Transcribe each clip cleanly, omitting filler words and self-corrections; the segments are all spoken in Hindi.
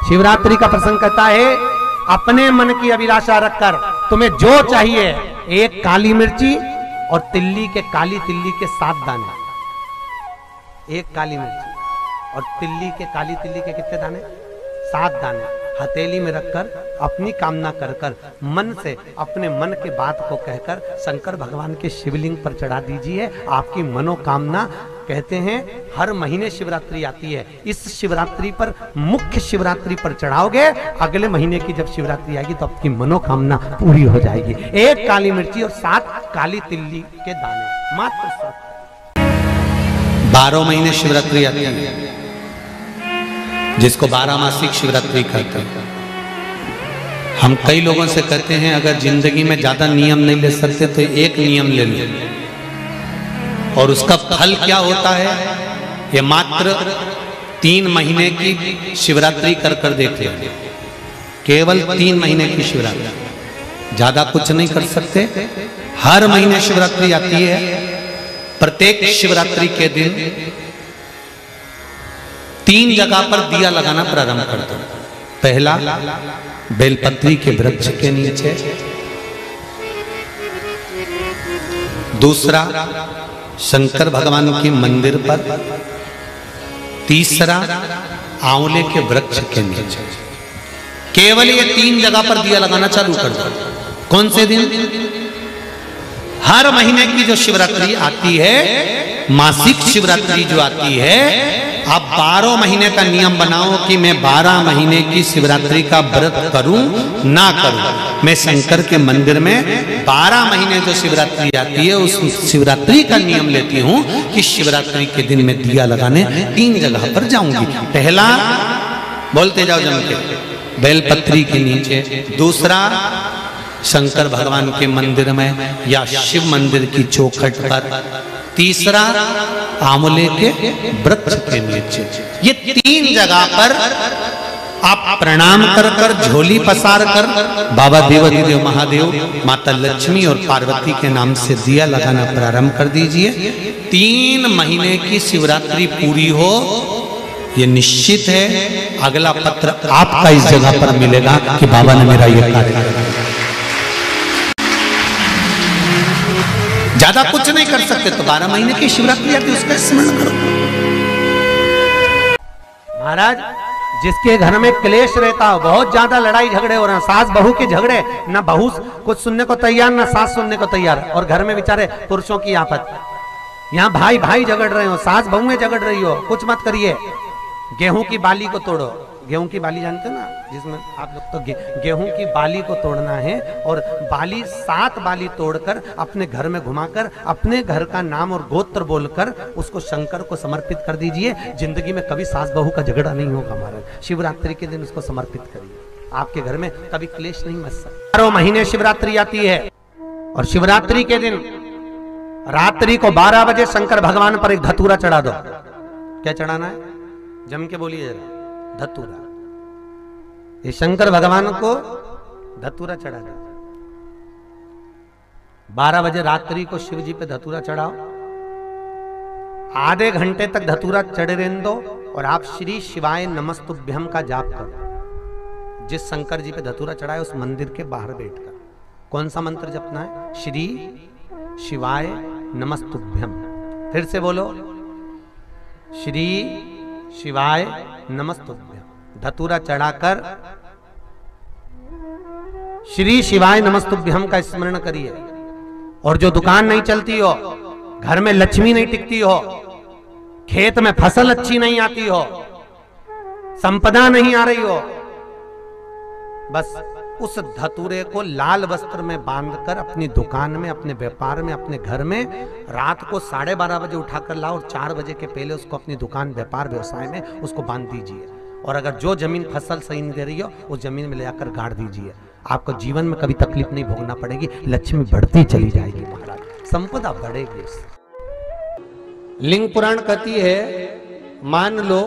शिवरात्रि का प्रसंग कहता है अपने मन की अभिलाषा रखकर तुम्हें जो चाहिए, एक काली मिर्ची और काली तिल्ली के 7 दाने। एक काली मिर्ची और काली तिल्ली के कितने दाने? 7 दाने हथेली में रखकर अपनी कामना कर कर मन से अपने मन के बात को कहकर शंकर भगवान के शिवलिंग पर चढ़ा दीजिए। आपकी मनोकामना, कहते हैं हर महीने शिवरात्रि आती है, इस शिवरात्रि पर, मुख्य शिवरात्रि पर चढ़ाओगे, अगले महीने की जब शिवरात्रि आएगी तो आपकी मनोकामना पूरी हो जाएगी। एक काली मिर्ची और 7 काली तिल्ली के दाने, मात्र 7। 12 महीने शिवरात्रि आती है, जिसको 12 मासिक शिवरात्रि कहते हैं। हम कई लोगों से कहते हैं अगर जिंदगी में ज्यादा नियम नहीं ले सकते तो एक नियम ले लो, और उसका फल क्या होता है ये मात्र 3 महीने की शिवरात्रि कर कर देखे। केवल 3 महीने की शिवरात्रि, ज्यादा कुछ नहीं कर सकते। हर महीने शिवरात्रि आती है। प्रत्येक शिवरात्रि के दिन 3 जगह पर दिया लगाना प्रारंभ कर दो। पहला, बेलपत्री के वृक्ष के नीचे। दूसरा, शंकर भगवान के मंदिर पर। तीसरा, आंवले के वृक्ष के नीचे। केवल ये 3 जगह पर दिया लगाना चालू कर दो। कौन से दिन? हर महीने की जो शिवरात्रि आती है, मासिक शिवरात्रि जो आती है, आप 12 महीने का नियम बनाओ कि मैं 12 महीने की शिवरात्रि का व्रत करूं ना करूं। मैं शंकर के मंदिर में 12 महीने जो शिवरात्रि आती है उस शिवरात्रि का नियम लेती हूं कि शिवरात्रि के दिन मैं दिया लगाने 3 जगह पर जाऊंगी। पहला, बोलते जाओ जम के, बेलपत्री के नीचे। दूसरा, शंकर भगवान के मंदिर में या शिव मंदिर की चौखट पर। तीसरा, आंवले के वृक्ष के नीचे। ये 3 जगह पर आप प्रणाम कर कर, झोली पसार कर बाबा देवाधिदेव महादेव, माता लक्ष्मी और पार्वती के नाम से दिया लगाना प्रारंभ कर दीजिए। 3 महीने की शिवरात्रि पूरी हो, ये निश्चित है अगला पत्र आपका इस जगह पर मिलेगा कि बाबा ने मेरा ये कार्य किया। ज्यादा कुछ नहीं कर सकते तो 12 महीने की शिवरात्रि आती है, उसका स्मरण करो। महाराज, जिसके घर में क्लेश रहता हो, बहुत ज्यादा लड़ाई झगड़े हो रहे हैं, सास बहू के झगड़े, ना बहू कुछ सुनने को तैयार ना सास सुनने को तैयार, और घर में बेचारे पुरुषों की आफत। यहाँ भाई भाई झगड़ रहे हो, सास बहू में झगड़ रही हो, कुछ मत करिए। गेहूं की बाली को तोड़ो। गेहूं की बाली जानते हो ना, जिसमें आप लोग तो गेहूं की बाली को तोड़ना है, और बाली 7 बाली तोड़कर अपने घर में घुमाकर अपने घर का नाम और गोत्र बोलकर उसको शंकर को समर्पित कर दीजिए। जिंदगी में कभी सास बहू का झगड़ा नहीं होगा। महाराज, शिवरात्रि के दिन उसको समर्पित करिए, आपके घर में कभी क्लेश नहीं मच सकता। 12 महीने शिवरात्रि आती है, और शिवरात्रि के दिन रात्रि को 12 बजे शंकर भगवान पर एक धतूरा चढ़ा दो। क्या चढ़ाना है? जम के बोलिए जरा। धतूरा। ये शंकर भगवान को धतूरा चढ़ा दो। 12 बजे रात्रि को शिव जी पे धतूरा चढ़ाओ। आधे घंटे तक धतूरा चढ़े रहने दो, और आप श्री शिवाय नमस्तुभ्यम का जाप करो। जिस शंकर जी पे धतूरा चढ़ाए उस मंदिर के बाहर बैठकर कौन सा मंत्र जपना है? श्री शिवाय नमस्तुभ्यम। फिर से बोलो, श्री शिवाय नमस्तुभ्यम। धतूरा चढ़ाकर श्री शिवाय नमस्तुभ्यम का स्मरण करिए। और जो दुकान नहीं चलती हो, घर में लक्ष्मी नहीं टिकती हो, खेत में फसल अच्छी नहीं आती हो, संपदा नहीं आ रही हो, बस उस धतूरे को लाल वस्त्र में बांधकर अपनी दुकान में, अपने व्यापार में, अपने घर में रात को 12:30 बजे उठाकर लाओ, और 4 बजे के पहले उसको अपनी दुकान, व्यापार, व्यवसाय में उसको बांध दीजिए। और अगर जो जमीन फसल सही नहीं दे रही हो उस जमीन में ले जाकर गाड़ दीजिए। आपको जीवन में कभी तकलीफ नहीं भोगना पड़ेगी, लक्ष्मी बढ़ती चली जाएगी महाराज, संपदा बढ़ेगी। लिंग पुराण कहती है, मान लो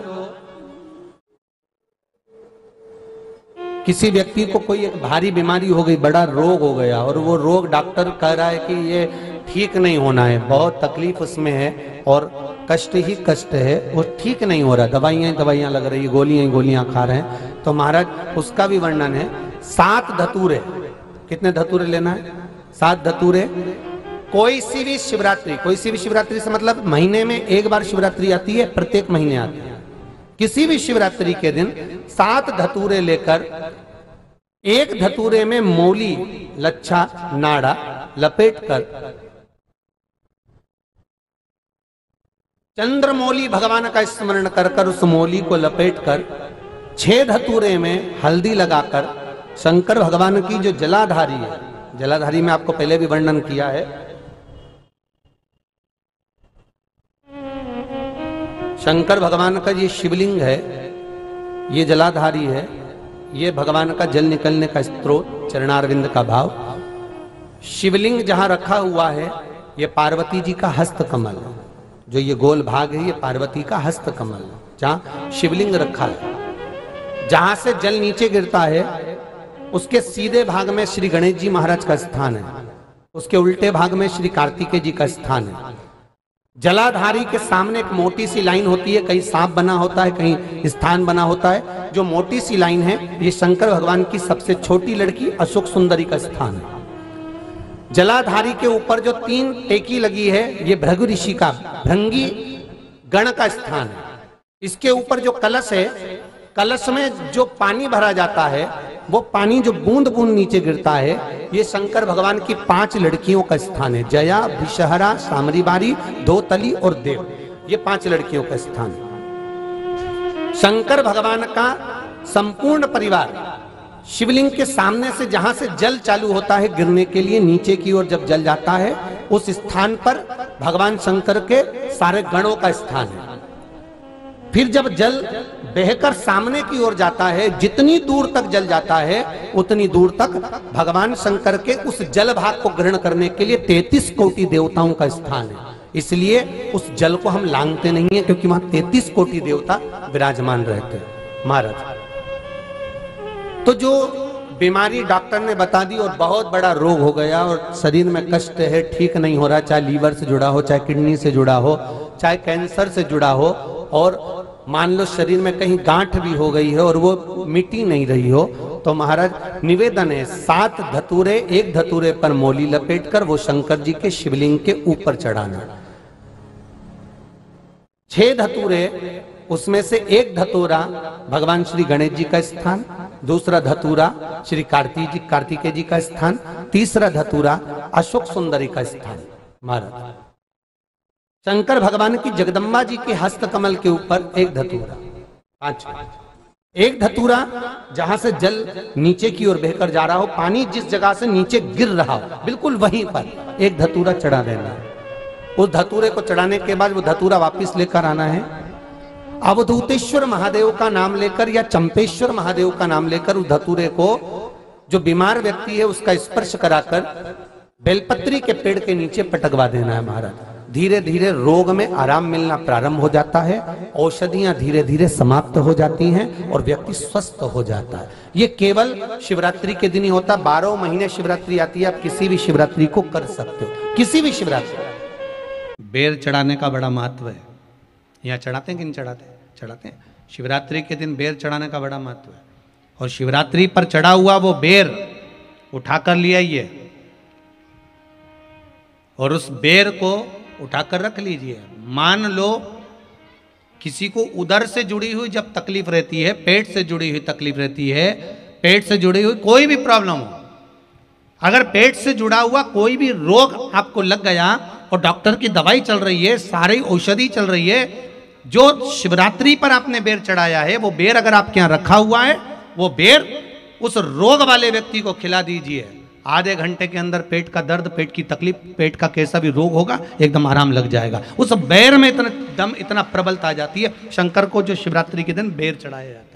किसी व्यक्ति को कोई एक भारी बीमारी हो गई, बड़ा रोग हो गया, और वो रोग डॉक्टर कह रहा है कि ये ठीक नहीं होना है, बहुत तकलीफ उसमें है, और कष्ट ही कष्ट है, वो ठीक नहीं हो रहा, दवाइयां लग रही, गोलियां खा रहे हैं। तो महाराज उसका भी वर्णन है। 7 धतूरे, कितने धतूरे लेना है? 7 धतूरे। कोई सी भी शिवरात्रि से मतलब महीने में एक बार शिवरात्रि आती है, प्रत्येक महीने आती है। किसी भी शिवरात्रि के दिन 7 धतूरे लेकर, एक धतूरे में मौली, लच्छा, नाड़ा लपेटकर चंद्रमौली भगवान का स्मरण कर उस मौली को लपेटकर 6 धतूरे में हल्दी लगाकर शंकर भगवान की जो जलाधारी है, जलाधारी में आपको पहले भी वर्णन किया है, शंकर भगवान का ये शिवलिंग है, ये जलाधारी है, ये भगवान का जल निकलने का स्रोत, चरणारविंद का भाव। शिवलिंग जहां रखा हुआ है ये पार्वती जी का हस्त कमल है, जो ये गोल भाग है ये पार्वती का हस्त कमल है, जहां शिवलिंग रखा है। जहां से जल नीचे गिरता है उसके सीधे भाग में श्री गणेश जी महाराज का स्थान है, उसके उल्टे भाग में श्री कार्तिकेय जी का स्थान है। जलाधारी के सामने एक मोटी सी लाइन होती है, कहीं सांप बना होता है, कहीं स्थान बना होता है। जो मोटी सी लाइन है ये शंकर भगवान की सबसे छोटी लड़की अशोक सुंदरी का स्थान है। जलाधारी के ऊपर जो 3 टेकी लगी है ये भृगु ऋषि का, भृंगी गण का स्थान है। इसके ऊपर जो कलश है, कलश में जो पानी भरा जाता है वो पानी जो बूंद बूंद नीचे गिरता है ये शंकर भगवान की 5 लड़कियों का स्थान है। जया, विषहरा, सामरीबारी, धोतली और देव, ये 5 लड़कियों का स्थान है। शंकर भगवान का संपूर्ण परिवार शिवलिंग के सामने से, जहां से जल चालू होता है गिरने के लिए नीचे की ओर जब जल जाता है, उस स्थान पर भगवान शंकर के सारे गणों का स्थान है। फिर जब जल बहकर सामने की ओर जाता है, जितनी दूर तक जल जाता है उतनी दूर तक भगवान शंकर के उस जल भाग को ग्रहण करने के लिए 33 कोटि देवताओं का स्थान है। इसलिए उस जल को हम लांघते नहीं है, क्योंकि वहां 33 कोटि देवता विराजमान रहते हैं महाराज। तो जो बीमारी डॉक्टर ने बता दी और बहुत बड़ा रोग हो गया और शरीर में कष्ट है, ठीक नहीं हो रहा, चाहे लीवर से जुड़ा हो, चाहे किडनी से जुड़ा हो, चाहे कैंसर से जुड़ा हो, और मान लो शरीर में कहीं गांठ भी हो गई है और वो मिटी नहीं रही हो, तो महाराज निवेदन है 7 धतूरे, एक धतूरे पर मौली लपेटकर वो शंकर जी के शिवलिंग के ऊपर चढ़ाना। 6 धतूरे, उसमें से एक धतूरा भगवान श्री गणेश जी का स्थान, दूसरा धतूरा श्री कार्तिकेय जी का स्थान, तीसरा धतूरा अशोक सुंदरी का स्थान। महाराज शंकर भगवान की जगदम्बा जी के हस्त कमल के ऊपर एक धतूरा, 5, एक धतूरा जहां से जल नीचे की ओर बहकर जा रहा हो, पानी जिस जगह से नीचे गिर रहा हो बिल्कुल वहीं पर एक धतूरा चढ़ा देना है। उस धतूरे को चढ़ाने के बाद वो धतूरा वापस लेकर आना है। अवधूतेश्वर महादेव का नाम लेकर या चंपेश्वर महादेव का नाम लेकर उस धतूरे को, जो बीमार व्यक्ति है उसका स्पर्श कराकर बेलपत्री के पेड़ के नीचे पटकवा देना है महाराज। धीरे धीरे रोग में आराम मिलना प्रारंभ हो जाता है, औषधियां धीरे धीरे समाप्त हो जाती हैं और व्यक्ति स्वस्थ हो जाता है। ये केवल शिवरात्रि के दिन ही होता, 12 महीने शिवरात्रि आती है, आप किसी भी शिवरात्रि को कर सकते हो, किसी भी शिवरात्रि। बेर चढ़ाने का बड़ा महत्व है। यहाँ चढ़ाते हैं कि नहीं चढ़ाते? चढ़ाते हैं। शिवरात्रि के दिन बेर चढ़ाने का बड़ा महत्व है। और शिवरात्रि पर चढ़ा हुआ वो बेर उठाकर ले आइए और उस बेर को उठाकर रख लीजिए। मान लो किसी को उदर से जुड़ी हुई जब तकलीफ रहती है, पेट से जुड़ी हुई तकलीफ रहती है, पेट से जुड़ी हुई कोई भी प्रॉब्लम हो, अगर पेट से जुड़ा हुआ कोई भी रोग आपको लग गया और डॉक्टर की दवाई चल रही है, सारी औषधि चल रही है, जो शिवरात्रि पर आपने बेर चढ़ाया है वो बेर अगर आपके यहाँ रखा हुआ है, वो बेर उस रोग वाले व्यक्ति को खिला दीजिए। आधे घंटे के अंदर पेट का दर्द, पेट की तकलीफ, पेट का कैसा भी रोग होगा एकदम आराम लग जाएगा। उस बेर में इतना प्रबलता आ जाती है। शंकर को जो शिवरात्रि के दिन बेर चढ़ाया जाता है।